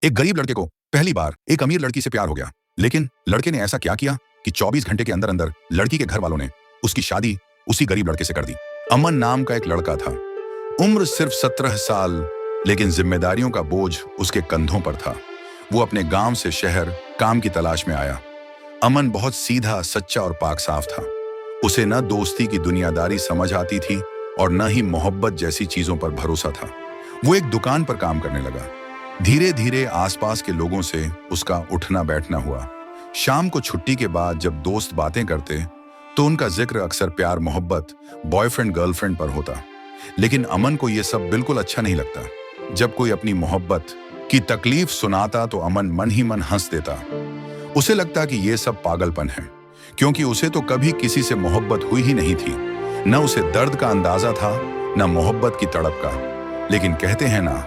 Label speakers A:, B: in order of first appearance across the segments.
A: एक गरीब लड़के को पहली बार एक अमीर लड़की से प्यार हो गया, लेकिन लड़के ने ऐसा क्या किया कि 24 घंटे के अंदर अंदर लड़की के घर वालों ने उसकी शादी उसी गरीब लड़के से कर दी। अमन नाम का एक लड़का था, उम्र सिर्फ 17 साल, लेकिन जिम्मेदारियों का बोझ उसके कंधों पर था। वो अपने गांव से शहर काम की तलाश में आया। अमन बहुत सीधा, सच्चा और पाक साफ था। उसे न दोस्ती की दुनियादारी समझ आती थी और न ही मोहब्बत जैसी चीजों पर भरोसा था। वो एक दुकान पर काम करने लगा। धीरे धीरे आसपास के लोगों से उसका उठना बैठना हुआ। शाम को छुट्टी के बाद जब दोस्त बातें करते तो उनका जिक्र अक्सर प्यार, मोहब्बत, बॉयफ्रेंड गर्लफ्रेंड पर होता। लेकिन अमन को यह सब बिल्कुल अच्छा नहीं लगता। जब कोई अपनी मोहब्बत की तकलीफ सुनाता तो अमन मन ही मन हंस देता। उसे लगता कि यह सब पागलपन है, क्योंकि उसे तो कभी किसी से मोहब्बत हुई ही नहीं थी। न उसे दर्द का अंदाजा था, न मोहब्बत की तड़प का। लेकिन कहते हैं ना,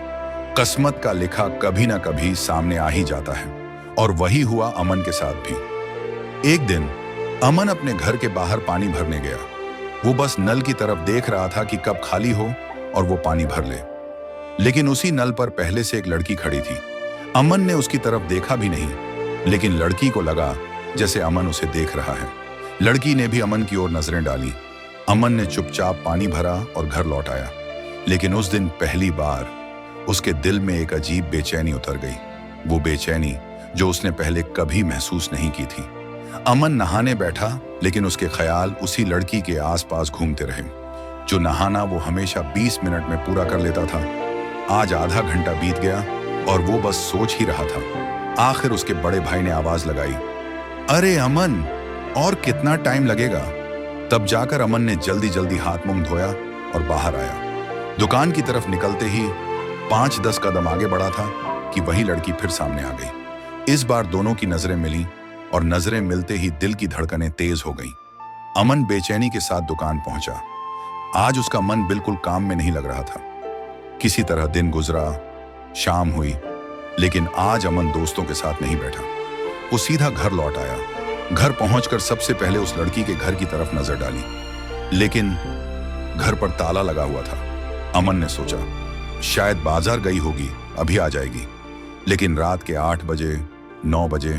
A: किस्मत का लिखा कभी ना कभी सामने आ ही जाता है, और वही हुआ अमन के साथ भी। एक दिन अमन अपने घर के बाहर पानी भरने गया। वो बस नल की तरफ देख रहा था कि कब खाली हो और वो पानी भर ले। लेकिन उसी नल पर पहले से एक लड़की खड़ी थी। अमन ने उसकी तरफ देखा भी नहीं, लेकिन लड़की को लगा जैसे अमन उसे देख रहा है। लड़की ने भी अमन की ओर नजरें डाली। अमन ने चुपचाप पानी भरा और घर लौट आया। लेकिन उस दिन पहली बार उसके दिल में एक अजीब बेचैनी उतर गई। वो बेचैनी जो उसने पहले कभी महसूस नहीं की थी। अमन नहाने बैठा, लेकिन उसके ख्याल उसी लड़की के आसपास घूमते रहे। जो नहाना वो हमेशा 20 मिनट में पूरा कर लेता था, आज आधा घंटा बीत गया और वो बस सोच ही रहा था। आखिर उसके बड़े भाई ने आवाज लगाई, अरे अमन, और कितना टाइम लगेगा? तब जाकर अमन ने जल्दी जल्दी हाथ मुंह धोया और बाहर आया। दुकान की तरफ निकलते ही 5-10 कदम आगे बढ़ा था कि वही लड़की फिर सामने आ गई। इस बार दोनों की नजरें मिली और नजरें मिलते ही दिल की धड़कनें तेज हो गईं। अमन बेचैनी के साथ दुकान पहुंचा। आज उसका मन बिल्कुल काम में नहीं लग रहा था। किसी तरह दिन गुजरा, शाम हुई, लेकिन आज अमन दोस्तों के साथ नहीं बैठा। वो सीधा घर लौट आया। घर पहुंचकर सबसे पहले उस लड़की के घर की तरफ नजर डाली, लेकिन घर पर ताला लगा हुआ था। अमन ने सोचा, शायद बाजार गई होगी, अभी आ जाएगी। लेकिन रात के 8 बजे, 9 बजे,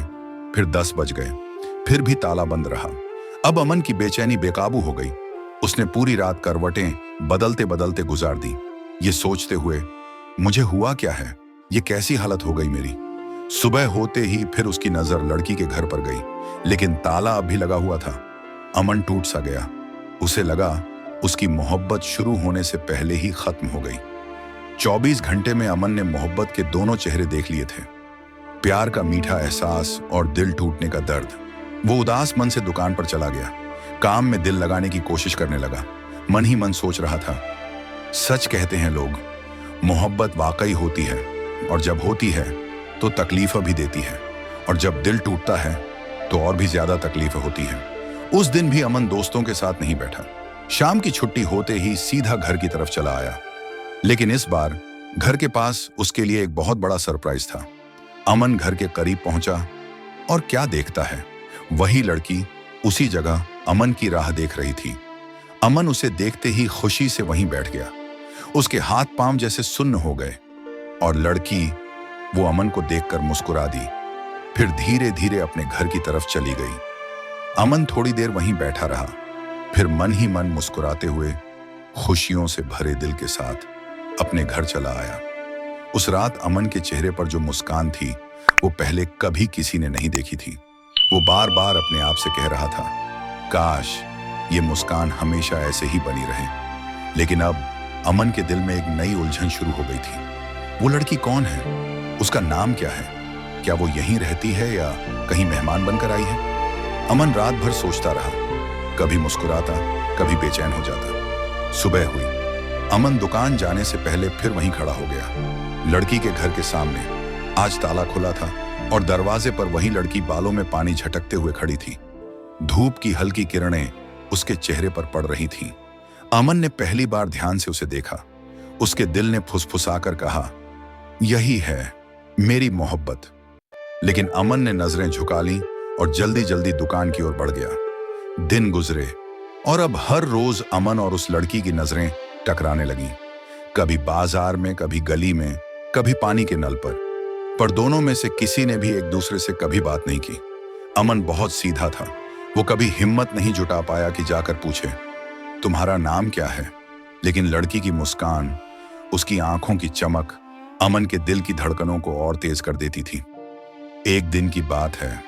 A: फिर 10 बज गए, फिर भी ताला बंद रहा। अब अमन की बेचैनी बेकाबू हो गई। उसने पूरी रात करवटें बदलते बदलते गुजार दी, ये सोचते हुए, मुझे हुआ क्या है, ये कैसी हालत हो गई मेरी। सुबह होते ही फिर उसकी नजर लड़की के घर पर गई, लेकिन ताला अभी लगा हुआ था। अमन टूट सा गया। उसे लगा उसकी मोहब्बत शुरू होने से पहले ही खत्म हो गई। 24 घंटे में अमन ने मोहब्बत के दोनों चेहरे देख लिए थे, प्यार का मीठा एहसास और दिल टूटने का दर्द। वो उदास मन से दुकान पर चला गया। काम में दिल लगाने की कोशिश करने लगा। मन ही मन सोच रहा था, सच कहते हैं लोग, मोहब्बत वाकई होती है, और जब होती है तो तकलीफ भी देती है, और जब दिल टूटता है तो और भी ज्यादा तकलीफ होती है। उस दिन भी अमन दोस्तों के साथ नहीं बैठा। शाम की छुट्टी होते ही सीधा घर की तरफ चला आया। लेकिन इस बार घर के पास उसके लिए एक बहुत बड़ा सरप्राइज था। अमन घर के करीब पहुंचा और क्या देखता है, वही लड़की उसी जगह अमन की राह देख रही थी। अमन उसे देखते ही खुशी से वहीं बैठ गया। उसके हाथ पांव जैसे सुन्न हो गए, और लड़की वो अमन को देखकर मुस्कुरा दी, फिर धीरे धीरे अपने घर की तरफ चली गई। अमन थोड़ी देर वहीं बैठा रहा, फिर मन ही मन मुस्कुराते हुए खुशियों से भरे दिल के साथ अपने घर चला आया। उस रात अमन के चेहरे पर जो मुस्कान थी वो पहले कभी किसी ने नहीं देखी थी। वो बार बार अपने आप से कह रहा था, काश ये मुस्कान हमेशा ऐसे ही बनी रहे। लेकिन अब अमन के दिल में एक नई उलझन शुरू हो गई थी। वो लड़की कौन है? उसका नाम क्या है? क्या वो यहीं रहती है या कहीं मेहमान बनकर आई है? अमन रात भर सोचता रहा, कभी मुस्कुराता, कभी बेचैन हो जाता। सुबह हुई। अमन दुकान जाने से पहले फिर वहीं खड़ा हो गया। लड़की के घर के सामने आज ताला खुला था और दरवाजे पर वही लड़की बालों में पानी झटकते हुए खड़ी थी। धूप की हल्की किरणें उसके चेहरे पर पड़ रही थीं। अमन ने पहली बार ध्यान से उसे देखा। उसके दिल ने फुसफुसाकर कहा, यही है मेरी मोहब्बत। लेकिन अमन ने नजरें झुका लीं और जल्दी जल्दी दुकान की ओर बढ़ गया। दिन गुजरे और अब हर रोज अमन और उस लड़की की नजरें टकराने लगीं। कभी बाजार में, कभी गली में, कभी पानी के नल पर। पर दोनों में से किसी ने भी एक दूसरे से कभी बात नहीं की। अमन बहुत सीधा था। वो कभी हिम्मत नहीं जुटा पाया कि जाकर पूछे, तुम्हारा नाम क्या है? लेकिन लड़की की मुस्कान, उसकी आंखों की चमक अमन के दिल की धड़कनों को और तेज कर देती थी। एक दिन की बात है,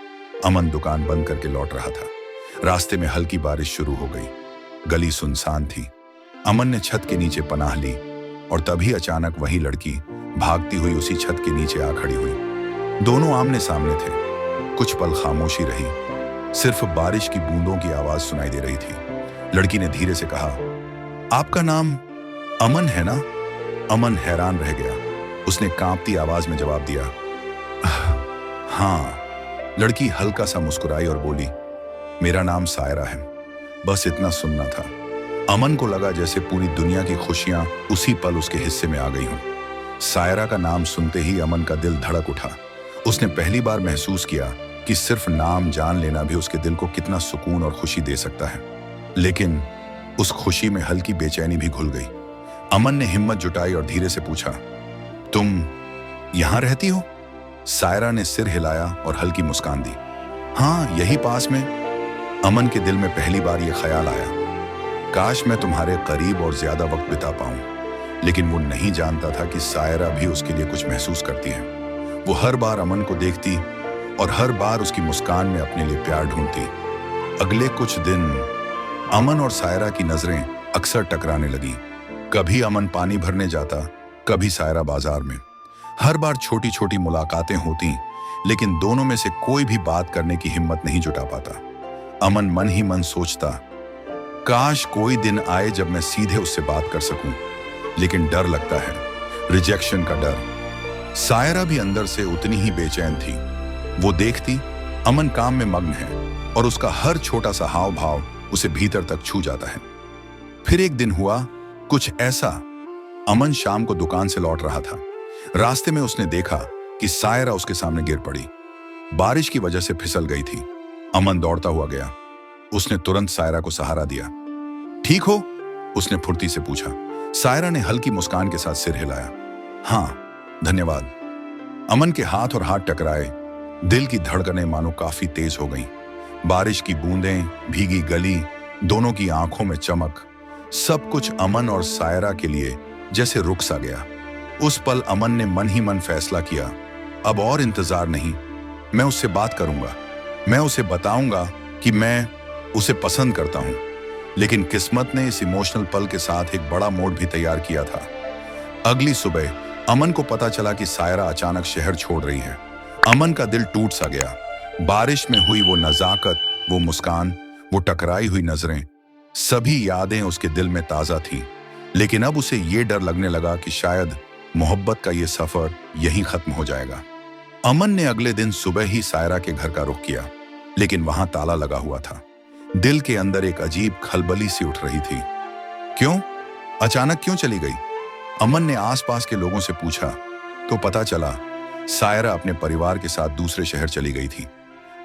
A: अमन दुकान बंद करके लौट रहा था। रास्ते में हल्की बारिश शुरू हो गई। गली सुनसान थी। अमन ने छत के नीचे पनाह ली और तभी अचानक वही लड़की भागती हुई उसी छत के नीचे आ खड़ी हुई। दोनों आमने सामने थे। कुछ पल खामोशी रही। सिर्फ बारिश की बूंदों की आवाज सुनाई दे रही थी। लड़की ने धीरे से कहा, आपका नाम अमन है ना? अमन हैरान रह गया। उसने कांपती आवाज में जवाब दिया, हाँ। लड़की हल्का सा मुस्कुराई और बोली, मेरा नाम सायरा है। बस इतना सुनना था। अमन को लगा जैसे पूरी दुनिया की खुशियां उसी पल उसके हिस्से में आ गई हों। सायरा का नाम सुनते ही अमन का दिल धड़क उठा। उसने पहली बार महसूस किया कि सिर्फ नाम जान लेना भी उसके दिल को कितना सुकून और खुशी दे सकता है। लेकिन उस खुशी में हल्की बेचैनी भी घुल गई। अमन ने हिम्मत जुटाई और धीरे से पूछा, तुम यहां रहती हो? सायरा ने सिर हिलाया और हल्की मुस्कान दी। हाँ, यही पास में। अमन के दिल में पहली बार यह ख्याल आया, काश मैं तुम्हारे करीब और ज्यादा वक्त बिता पाऊं। लेकिन वो नहीं जानता था कि सायरा भी उसके लिए कुछ महसूस करती है। वो हर बार अमन को देखती और हर बार उसकी मुस्कान में अपने लिए प्यार ढूंढती। अगले कुछ दिन अमन और सायरा की नजरें अक्सर टकराने लगी। कभी अमन पानी भरने जाता, कभी सायरा बाजार में। हर बार छोटी छोटी मुलाकातें होती, लेकिन दोनों में से कोई भी बात करने की हिम्मत नहीं जुटा पाता। अमन मन ही मन सोचता, काश कोई दिन आए जब मैं सीधे उससे बात कर सकूं। लेकिन डर लगता है, रिजेक्शन का डर। सायरा भी अंदर से उतनी ही बेचैन थी। वो देखती अमन काम में मग्न है और उसका हर छोटा सा हाव भाव उसे भीतर तक छू जाता है। फिर एक दिन हुआ कुछ ऐसा। अमन शाम को दुकान से लौट रहा था। रास्ते में उसने देखा कि सायरा उसके सामने गिर पड़ी। बारिश की वजह से फिसल गई थी। अमन दौड़ता हुआ गया। उसने तुरंत सायरा को सहारा दिया। ठीक हो? उसने फुर्ती से पूछा। सायरा ने हल्की मुस्कान के साथ सिर हिलाया। हाँ, धन्यवाद। अमन के हाथ और हाथ टकराए। दिल की धड़कनें मानो काफी तेज हो गईं। बारिश की बूंदें, भीगी गली, दोनों की आंखों में चमक, सब कुछ अमन और सायरा के लिए जैसे रुक सा गया। उस पल अमन ने मन ही मन फैसला किया, अब और इंतजार नहीं, मैं उससे बात करूंगा। मैं उसे बताऊंगा कि मैं उसे पसंद करता हूं। लेकिन किस्मत ने इस इमोशनल पल के साथ एक बड़ा मोड़ भी तैयार किया था। अगली सुबह अमन को पता चला कि सायरा अचानक शहर छोड़ रही है। अमन का दिल टूट सा गया। बारिश में हुई वो नजाकत, वो मुस्कान, वो टकराई हुई नजरें, सभी यादें उसके दिल में ताजा थीं। लेकिन अब उसे ये डर लगने लगा कि शायद मोहब्बत का ये सफर यहीं खत्म हो जाएगा। अमन ने अगले दिन सुबह ही सायरा के घर का रुख किया, लेकिन वहां ताला लगा हुआ था। दिल के अंदर एक अजीब खलबली सी उठ रही थी। क्यों? अचानक क्यों चली गई? अमन ने आसपास के लोगों से पूछा तो पता चला सायरा अपने परिवार के साथ दूसरे शहर चली गई थी।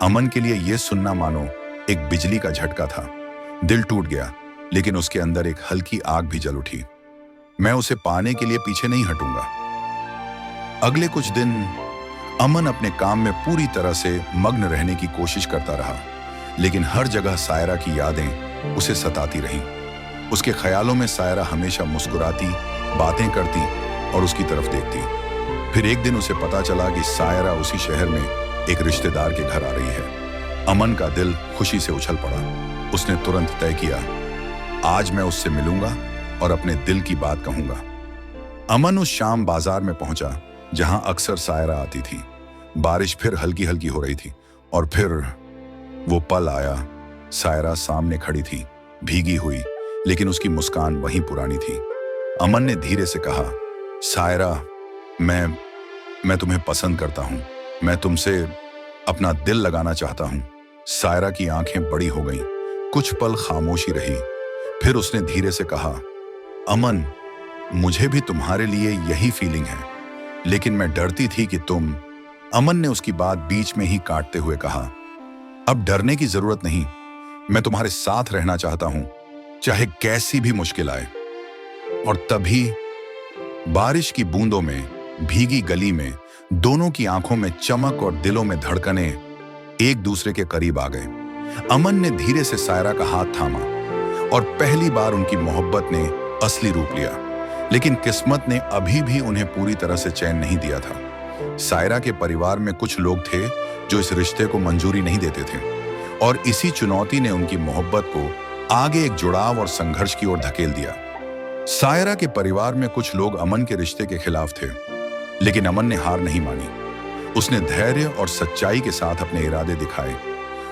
A: अमन के लिए यह सुनना मानो एक बिजली का झटका था। दिल टूट गया, लेकिन उसके अंदर एक हल्की आग भी जल उठी। मैं उसे पाने के लिए पीछे नहीं हटूंगा। अगले कुछ दिन अमन अपने काम में पूरी तरह से मग्न रहने की कोशिश करता रहा, लेकिन हर जगह सायरा की यादें उसे सताती रहीं। उसके ख्यालों में सायरा हमेशा मुस्कुराती, बातें करती और उसकी तरफ देखती। फिर एक दिन उसे पता चला कि सायरा उसी शहर में एक रिश्तेदार के घर आ रही है। अमन का दिल खुशी से उछल पड़ा। उसने तुरंत तय किया, आज मैं उससे मिलूंगा और अपने दिल की बात कहूंगा। अमन उस शाम बाजार में पहुंचा जहां अक्सर सायरा आती थी। बारिश फिर हल्की हल्की हो रही थी और फिर वो पल आया। सायरा सामने खड़ी थी, भीगी हुई, लेकिन उसकी मुस्कान वहीं पुरानी थी। अमन ने धीरे से कहा, सायरा, मैं तुम्हें पसंद करता हूं। मैं तुमसे अपना दिल लगाना चाहता हूं। सायरा की आंखें बड़ी हो गईं। कुछ पल खामोशी रही। फिर उसने धीरे से कहा, अमन, मुझे भी तुम्हारे लिए यही फीलिंग है, लेकिन मैं डरती थी कि तुम। अमन ने उसकी बात बीच में ही काटते हुए कहा, अब डरने की जरूरत नहीं। मैं तुम्हारे साथ रहना चाहता हूं, चाहे कैसी भी मुश्किल आए। और तभी बारिश की बूंदों में, भीगी गली में दोनों की आंखों में चमक और दिलों में धड़कने एक दूसरे के करीब आ गए। अमन ने धीरे से सायरा का हाथ थामा और पहली बार उनकी मोहब्बत ने असली रूप लिया। लेकिन किस्मत ने अभी भी उन्हें पूरी तरह से चैन नहीं दिया था। सायरा के परिवार में कुछ लोग थे जो इस रिश्ते को मंजूरी नहीं देते थे और इसी चुनौती ने उनकी मोहब्बत को आगे एक जुड़ाव और संघर्ष की ओर धकेल दिया। सायरा के परिवार में कुछ लोग अमन के रिश्ते के खिलाफ थे, लेकिन अमन ने हार नहीं मानी। उसने धैर्य और सच्चाई के साथ अपने इरादे दिखाए।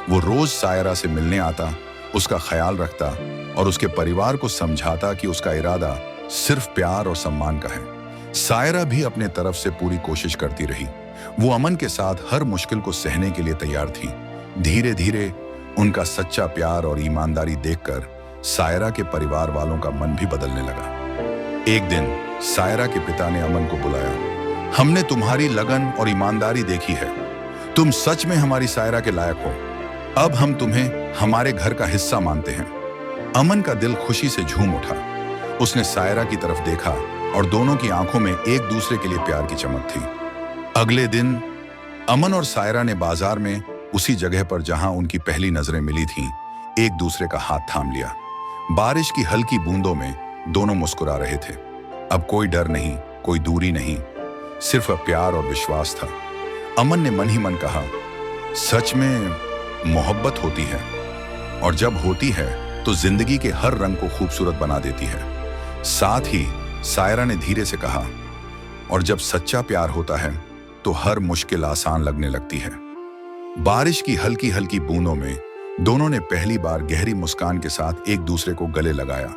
A: वो रोज सायरा से मिलने आता, उसका ख्याल रखता और उसके परिवार को समझाता कि उसका इरादा सिर्फ प्यार और सम्मान का है। सायरा भी अपने तरफ से पूरी कोशिश करती रही। वो अमन के साथ हर मुश्किल को सहने के लिए तैयार थी। धीरे धीरे उनका सच्चा प्यार और ईमानदारी देखकर सायरा के परिवार वालों का मन भी बदलने लगा। एक दिन सायरा के पिता ने अमन को बुलाया। हमने तुम्हारी लगन और ईमानदारी देखी है। तुम सच में हमारी सायरा के लायक हो। अब हम तुम्हें हमारे घर का हिस्सा मानते हैं। अमन का दिल खुशी से झूम उठा। उसने सायरा की तरफ देखा और दोनों की आंखों में एक दूसरे के लिए प्यार की चमक थी। अगले दिन अमन और सायरा ने बाजार में उसी जगह पर जहां उनकी पहली नजरें मिली थीं, एक दूसरे का हाथ थाम लिया। बारिश की हल्की बूंदों में दोनों मुस्कुरा रहे थे। अब कोई डर नहीं, कोई दूरी नहीं, सिर्फ प्यार और विश्वास था। अमन ने मन ही मन कहा, सच में मोहब्बत होती है और जब होती है तो जिंदगी के हर रंग को खूबसूरत बना देती है। साथ ही सायरा ने धीरे से कहा, और जब सच्चा प्यार होता है तो हर मुश्किल आसान लगने लगती है। बारिश की हल्की हल्की बूंदों में दोनों ने पहली बार गहरी मुस्कान के साथ एक दूसरे को गले लगाया।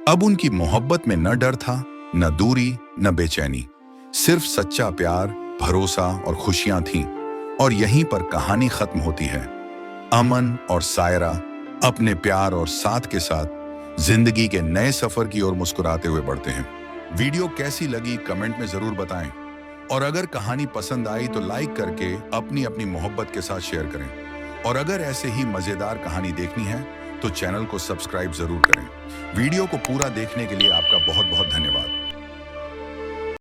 A: अब उनकी मोहब्बत में न डर था, न दूरी, न बेचैनी, सिर्फ सच्चा प्यार, भरोसा और खुशियां थीं। और यहीं पर कहानी खत्म होती है। अमन और सायरा अपने प्यार और साथ के साथ जिंदगी के नए सफर की ओर मुस्कुराते हुए बढ़ते हैं। वीडियो कैसी लगी कमेंट में जरूर बताएं और अगर कहानी पसंद आई तो लाइक करके अपनी अपनी मोहब्बत के साथ शेयर करें। और अगर ऐसे ही मजेदार कहानी देखनी है तो चैनल को सब्सक्राइब जरूर करें। वीडियो को पूरा देखने के लिए आपका बहुत बहुत धन्यवाद।